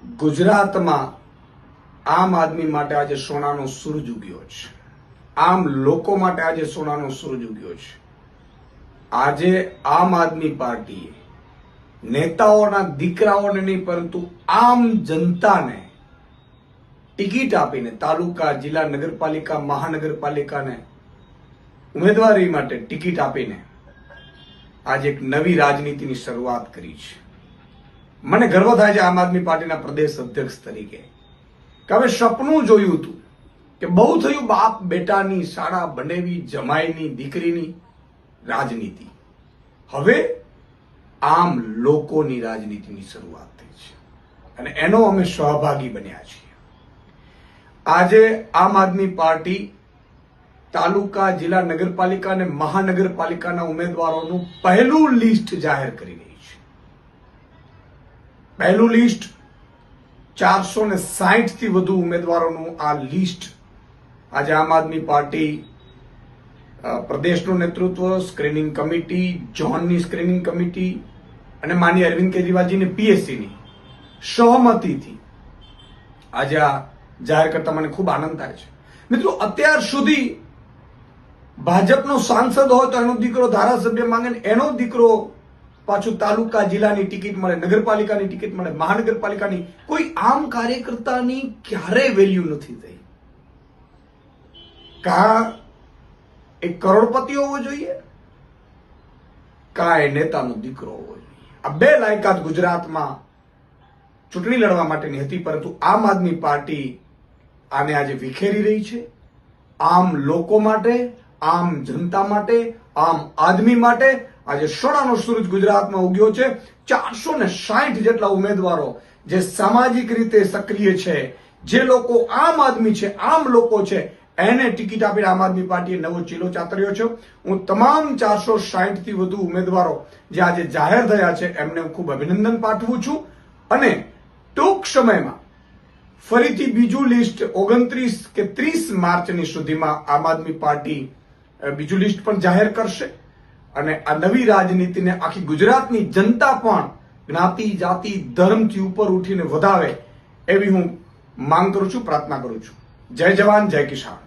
ગુજરાતમાં આમ આદમી માટે આજે સોનાનો સૂરજ ઉગ્યો છે. આમ લોકો માટે આજે સોનાનો સૂરજ ઉગ્યો છે. આજે આમ આદમી પાર્ટીએ નેતાઓના દીકરાઓને નહીં પરંતુ આમ જનતાને ટિકિટ આપીને તાલુકા, જિલ્લા, નગરપાલિકા, મહાનગરપાલિકાને ઉમેદવારી માટે ટિકિટ આપીને આજે એક નવી રાજનીતિની શરૂઆત કરી છે. મને ગર્વ થાય છે આમ આદમી પાર્ટીના પ્રદેશ અધ્યક્ષ તરીકે કે હવે સપનું જોયું હતું કે બહુ થયું બાપ બેટાની, શાળા બનેવી, જમાઈની, દીકરીની રાજનીતિ. હવે આમ લોકોની રાજનીતિની શરૂઆત થઈ છે અને એનો અમે સહભાગી બન્યા છીએ. આજે આમ આદમી પાર્ટી તાલુકા, જિલ્લા, નગરપાલિકા અને મહાનગરપાલિકાના ઉમેદવારોનું પહેલું લિસ્ટ જાહેર કરી રહી છે. પહેલું લિસ્ટ 460 થી વધુ ઉમેદવારોનું આ લિસ્ટ આજે આમ આદમી પાર્ટી પ્રદેશનું નેતૃત્વ, સ્ક્રીનિંગ કમિટી, ઝોનની સ્ક્રીનિંગ કમિટી અને માનનીય અરવિંદ કેજરીવાલજીની પીએસસીની સહમતિથી આજે આ જાહેર કરતા મને ખૂબ આનંદ થાય છે. મિત્રો, અત્યાર સુધી ભાજપનો સાંસદ હોય તો એનો દીકરો ધારાસભ્ય માંગે ને એનો દીકરો પાછું તાલુકા, જિલ્લાની ટિકિટ મળે, નગરપાલિકાની ટિકિટ મળે, મહાનગરપાલિકાની. કોઈ આમ કાર્યકર્તાની ક્યારેય વેલ્યુ નથી થઈ. કા એક કરોડપતિ હોવો જોઈએ, કા એ નેતાનો દીકરો હોવો જોઈએ. આ બે લાયકાત ગુજરાતમાં ચૂંટણી લડવા માટેની હતી, પરંતુ આમ આદમી પાર્ટી આને આજે વિખેરી રહી છે. આમ લોકો માટે, આમ જનતા માટે, આમ આદમી માટે આજે સોનાનો સૂરજ ગુજરાતમાં ઉગ્યો છે. 460 જેટલા ઉમેદવારો જે સામાજિક રીતે સક્રિય છે, જે લોકો આમ આદમી છે, આમ લોકો છે, એને ટિકિટ આપીને આમ આદમી પાર્ટીએ નવો ચીલો ચાતર્યો છે. હું તમામ 460 થી વધુ ઉમેદવારો જે આજે જાહેર થયા છે એમને હું ખૂબ અભિનંદન પાઠવું છું અને ટૂંક સમયમાં ફરીથી બીજું લિસ્ટ 29 કે 30 માર્ચની સુધીમાં આમ આદમી પાર્ટી બીજું લિસ્ટ પણ જાહેર કરશે અને આ નવી રાજનીતિને આખી ગુજરાતની જનતા પણ જ્ઞાતિ, જાતિ, ધર્મથી ઉપર ઉઠીને વધાવે એવી હું માંગ કરું છું, પ્રાર્થના કરું છું. જય જવાન, જય કિસાન.